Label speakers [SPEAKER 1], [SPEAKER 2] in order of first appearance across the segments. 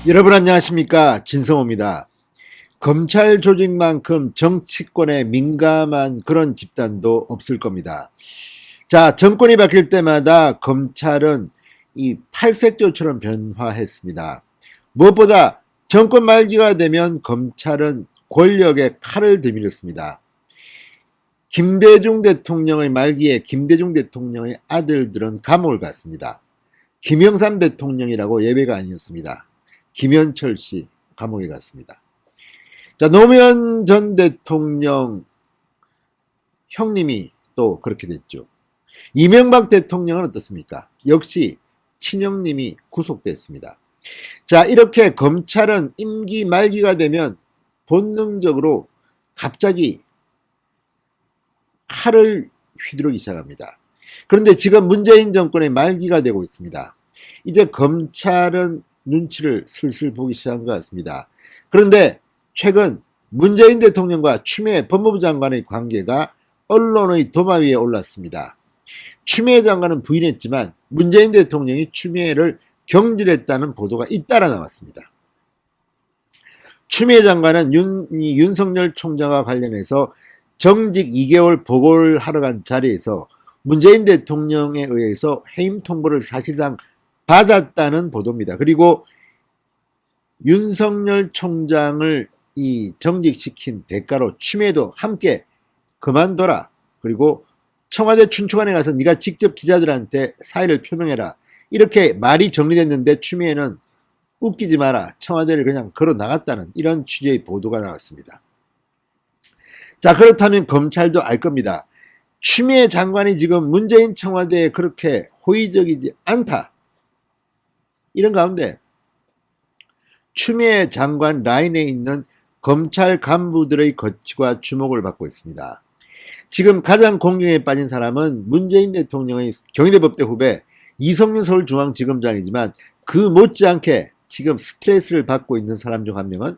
[SPEAKER 1] 여러분 안녕하십니까, 진성호입니다. 검찰 조직만큼 정치권에 민감한 그런 집단도 없을 겁니다. 자, 정권이 바뀔 때마다 검찰은 이 팔색조처럼 변화했습니다. 무엇보다 정권 말기가 되면 검찰은 권력의 칼을 들이밀었습니다. 김대중 대통령의 말기에 김대중 대통령의 아들들은 감옥을 갔습니다. 김영삼 대통령이라고 예외가 아니었습니다. 김현철 씨 감옥에 갔습니다. 자, 노무현 전 대통령 형님이 또 그렇게 됐죠. 이명박 대통령은 어떻습니까? 역시 친형님이 구속됐습니다. 자, 이렇게 검찰은 임기 말기가 되면 본능적으로 갑자기 칼을 휘두르기 시작합니다. 그런데 지금 문재인 정권의 말기가 되고 있습니다. 이제 검찰은 눈치를 슬슬 보기 시작한 것 같습니다. 그런데 최근 문재인 대통령과 추미애 법무부 장관의 관계가 언론의 도마 위에 올랐습니다. 추미애 장관은 부인했지만 문재인 대통령이 추미애를 경질했다는 보도가 잇따라 나왔습니다. 추미애 장관은 윤석열 총장과 관련해서 정직 2개월 보고를 하러 간 자리에서 문재인 대통령에 의해서 해임 통보를 사실상 받았다는 보도입니다. 그리고 윤석열 총장을 정직시킨 대가로 추미애도 함께 그만둬라. 그리고 청와대 춘추관에 가서 네가 직접 기자들한테 사의를 표명해라. 이렇게 말이 정리됐는데 추미애는 웃기지 마라. 청와대를 그냥 걸어 나갔다는 이런 취지의 보도가 나왔습니다. 자, 그렇다면 검찰도 알 겁니다. 추미애 장관이 지금 문재인 청와대에 그렇게 호의적이지 않다. 이런 가운데 추미애 장관 라인에 있는 검찰 간부들의 거취가 주목을 받고 있습니다. 지금 가장 공경에 빠진 사람은 문재인 대통령의 경희대법대 후배 이성윤 서울중앙지검장이지만 그 못지않게 지금 스트레스를 받고 있는 사람 중 한 명은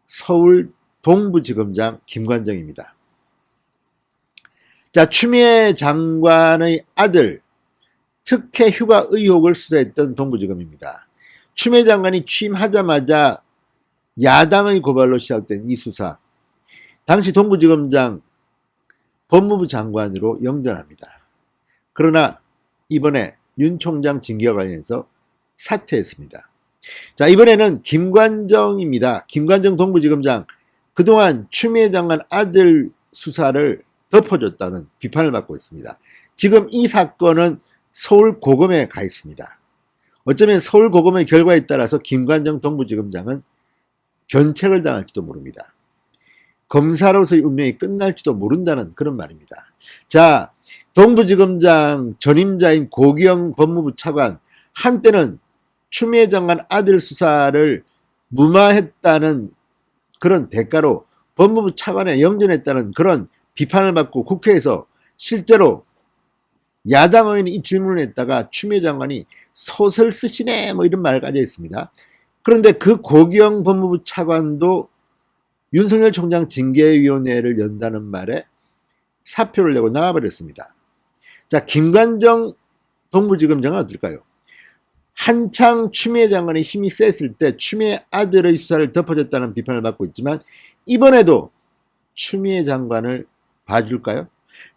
[SPEAKER 1] 서울 동부지검장 김관정입니다. 자, 추미애 장관의 아들 특혜 휴가 의혹을 수사했던 동부지검입니다. 추미애 장관이 취임하자마자 야당의 고발로 시작된 이 수사, 당시 동부지검장 법무부 장관으로 영전합니다. 그러나 이번에 윤 총장 징계와 관련해서 사퇴했습니다. 자, 이번에는 김관정입니다. 김관정 동부지검장, 그동안 추미애 장관 아들 수사를 덮어줬다는 비판을 받고 있습니다. 지금 이 사건은 서울고검에 가 있습니다. 어쩌면 서울고검의 결과에 따라서 김관정 동부지검장은 견책을 당할지도 모릅니다. 검사로서의 운명이 끝날지도 모른다는 그런 말입니다. 자, 동부지검장 전임자인 고기영 법무부 차관, 한때는 추미애 장관 아들 수사를 무마했다는 그런 대가로 법무부 차관에 영전했다는 그런 비판을 받고 국회에서 실제로 야당 의원이 이 질문을 했다가 추미애 장관이 소설 쓰시네 뭐 이런 말까지 했습니다. 그런데 그 고기영 법무부 차관도 윤석열 총장 징계위원회를 연다는 말에 사표를 내고 나가버렸습니다. 자, 김관정 동부지검장은 어떨까요? 한창 추미애 장관의 힘이 셌을 때 추미애 아들의 수사를 덮어줬다는 비판을 받고 있지만 이번에도 추미애 장관을 봐줄까요?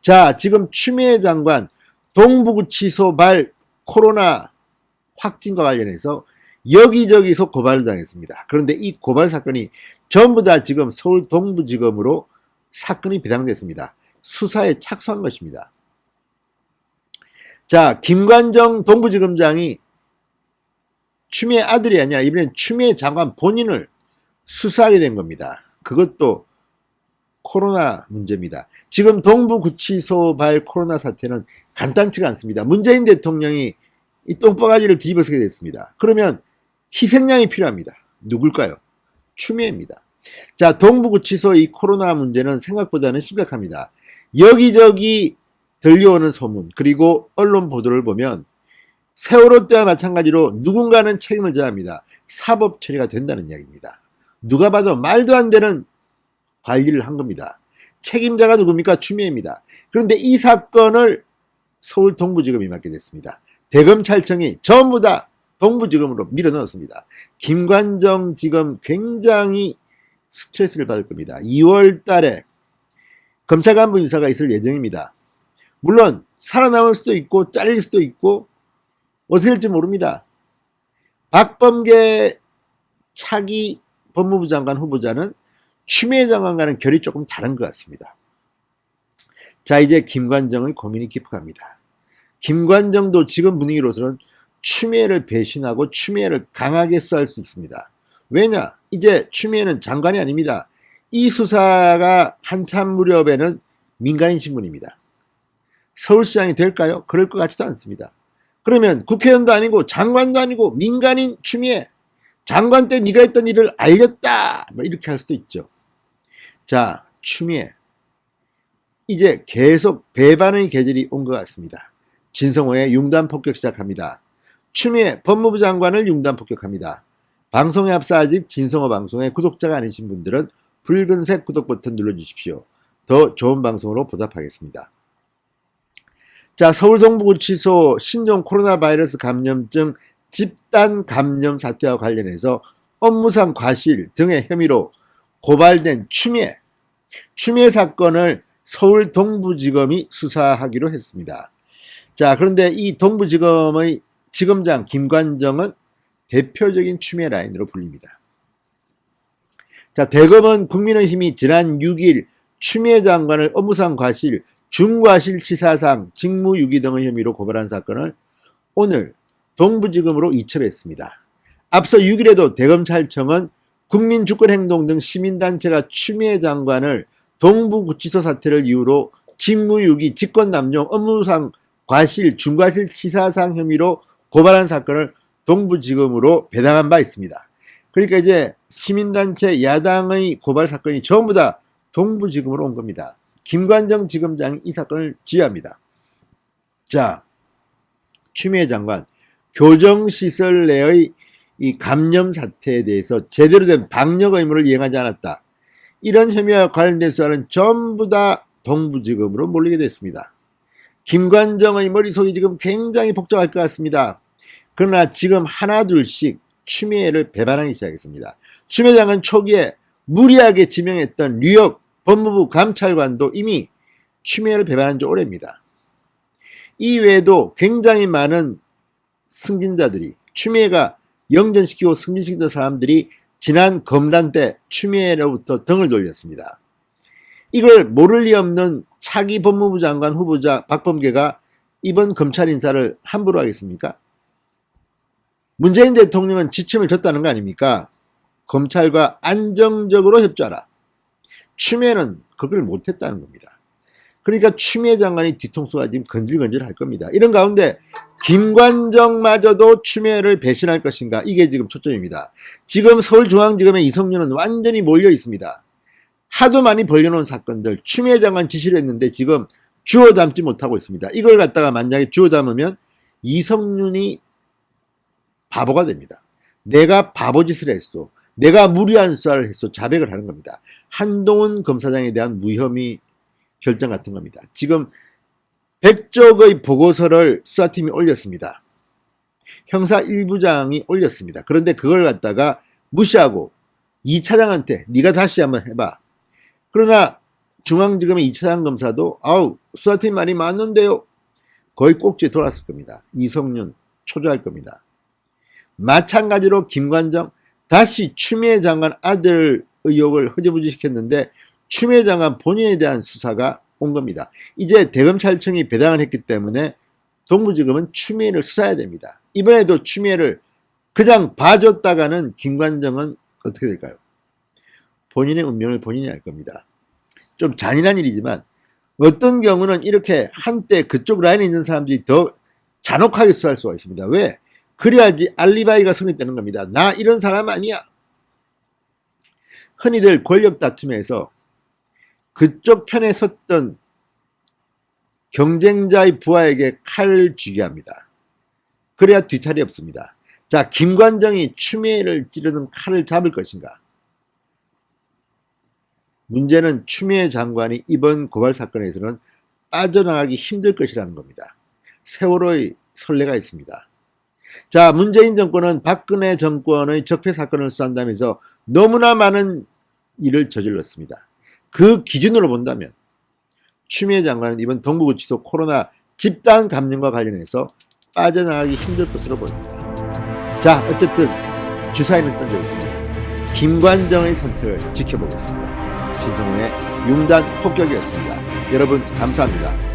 [SPEAKER 1] 자, 지금 추미애 장관 동부구치소 발 코로나 확진과 관련해서 여기저기서 고발을 당했습니다. 그런데 이 고발 사건이 전부 다 지금 서울 동부지검으로 사건이 배당됐습니다. 수사에 착수한 것입니다. 자, 김관정 동부지검장이 추미애 아들이 아니라 이번엔 추미애 장관 본인을 수사하게 된 겁니다. 그것도 코로나 문제입니다. 지금 동부구치소 발 코로나 사태는 간단치가 않습니다. 문재인 대통령이 이 똥바가지를 뒤집어쓰게 됐습니다. 그러면 희생양이 필요합니다. 누굴까요? 추미애입니다. 자, 동부구치소 이 코로나 문제는 생각보다는 심각합니다. 여기저기 들려오는 소문, 그리고 언론 보도를 보면 세월호 때와 마찬가지로 누군가는 책임을 져야 합니다. 사법 처리가 된다는 이야기입니다. 누가 봐도 말도 안 되는 관리를 한 겁니다. 책임자가 누굽니까? 추미애입니다. 그런데 이 사건을 서울 동부지검이 맡게 됐습니다. 대검찰청이 전부 다 동부지검으로 밀어넣었습니다. 김관정 지금 굉장히 스트레스를 받을 겁니다. 2월 달에 검찰 간부 인사가 있을 예정입니다. 물론 살아남을 수도 있고 잘릴 수도 있고 어떻게 될지 모릅니다. 박범계 차기 법무부 장관 후보자는 추미애 장관과는 결이 조금 다른 것 같습니다. 자, 이제 김관정의 고민이 깊어갑니다. 김관정도 지금 분위기로서는 추미애를 배신하고 추미애를 강하게 수사할 수 있습니다. 왜냐? 이제 추미애는 장관이 아닙니다. 이 수사가 한참 무렵에는 민간인 신분입니다. 서울시장이 될까요? 그럴 것 같지도 않습니다. 그러면 국회의원도 아니고 장관도 아니고 민간인 추미애, 장관 때 네가 했던 일을 알렸다, 뭐 이렇게 할 수도 있죠. 자, 추미애 이제 계속 배반의 계절이 온 것 같습니다. 진성호의 융단 폭격 시작합니다. 추미애 법무부 장관을 융단 폭격합니다. 방송에 앞서 아직 진성호 방송에 구독자가 아니신 분들은 붉은색 구독 버튼 눌러주십시오. 더 좋은 방송으로 보답하겠습니다. 자, 서울 동부구치소 신종 코로나 바이러스 감염증 집단 감염 사태와 관련해서 업무상 과실 등의 혐의로 고발된 추미애 사건을 서울 동부지검이 수사하기로 했습니다. 자, 그런데 이 동부지검의 지검장 김관정은 대표적인 추미애 라인으로 불립니다. 자, 대검은 국민의힘이 지난 6일 추미애 장관을 업무상 과실, 중과실치사상, 직무유기 등의 혐의로 고발한 사건을 오늘 동부지검으로 이첩했습니다. 앞서 6일에도 대검찰청은 국민주권행동 등 시민단체가 추미애 장관을 동부구치소 사태를 이유로 직무유기, 직권남용, 업무상 과실, 중과실치사상 혐의로 고발한 사건을 동부지검으로 배당한 바 있습니다. 그러니까 이제 시민단체 야당의 고발 사건이 전부 다 동부지검으로 온 겁니다. 김관정 지검장이 이 사건을 지휘합니다. 자, 추미애 장관 교정시설 내의 이 감염 사태에 대해서 제대로 된 방역 의무를 이행하지 않았다. 이런 혐의와 관련된 수사는 전부 다 동부지검으로 몰리게 됐습니다. 김관정의 머릿속이 지금 굉장히 복잡할 것 같습니다. 그러나 지금 하나둘씩 추미애를 배반하기 시작했습니다. 추미애 장관 초기에 무리하게 지명했던 뉴욕 법무부 감찰관도 이미 추미애를 배반한 지 오래입니다. 이외에도 굉장히 많은 승진자들이 추미애가 영전시키고 승진시키던 사람들이 지난 검단 때 추미애로부터 등을 돌렸습니다. 이걸 모를 리 없는 차기 법무부 장관 후보자 박범계가 이번 검찰 인사를 함부로 하겠습니까? 문재인 대통령은 지침을 줬다는 거 아닙니까? 검찰과 안정적으로 협조하라. 추미애는 그걸 못했다는 겁니다. 그러니까 추미애 장관이 뒤통수가 지금 건질건질 할 겁니다. 이런 가운데 김관정마저도 추미애를 배신할 것인가, 이게 지금 초점입니다. 지금 서울중앙지검의 이성윤은 완전히 몰려 있습니다. 하도 많이 벌려놓은 사건들 추미애 장관 지시를 했는데 지금 주워 담지 못하고 있습니다. 이걸 갖다가 만약에 주워 담으면 이성윤이 바보가 됩니다. 내가 바보짓을 했어, 내가 무리한 수사를 했어, 자백을 하는 겁니다. 한동훈 검사장에 대한 무혐의 결정 같은 겁니다. 지금 100쪽의 보고서를 수사팀이 올렸습니다. 형사 1부장이 올렸습니다. 그런데 그걸 갖다가 무시하고 2차장한테 네가 다시 한번 해봐. 그러나 중앙지검의 2차장 검사도 아우 수사팀 말이 맞는데요, 거의 꼭지에 돌았을 겁니다. 이성윤 초조할 겁니다. 마찬가지로 김관정 다시 추미애 장관 아들 의혹을 흐지부지 시켰는데 추미애 장관 본인에 대한 수사가 온 겁니다. 이제 대검찰청이 배당을 했기 때문에 동부지검은 추미애를 수사해야 됩니다. 이번에도 추미애를 그냥 봐줬다가는 김관정은 어떻게 될까요? 본인의 운명을 본인이 알 겁니다. 좀 잔인한 일이지만 어떤 경우는 이렇게 한때 그쪽 라인에 있는 사람들이 더 잔혹하게 수사할 수가 있습니다. 왜? 그래야지 알리바이가 성립되는 겁니다. 나 이런 사람 아니야. 흔히들 권력 다툼에서 그쪽 편에 섰던 경쟁자의 부하에게 칼을 쥐게 합니다. 그래야 뒤탈이 없습니다. 자, 김관정이 추미애를 찌르는 칼을 잡을 것인가? 문제는 추미애 장관이 이번 고발 사건에서는 빠져나가기 힘들 것이라는 겁니다. 세월호의 선례가 있습니다. 자, 문재인 정권은 박근혜 정권의 적폐 사건을 수사한다면서 너무나 많은 일을 저질렀습니다. 그 기준으로 본다면 추미애 장관은 이번 동부구치소 코로나 집단 감염과 관련해서 빠져나가기 힘들 것으로 보입니다. 자, 어쨌든 주사위는 던져 있습니다. 김관정의 선택을 지켜보겠습니다. 신성호의 융단 폭격이었습니다. 여러분 감사합니다.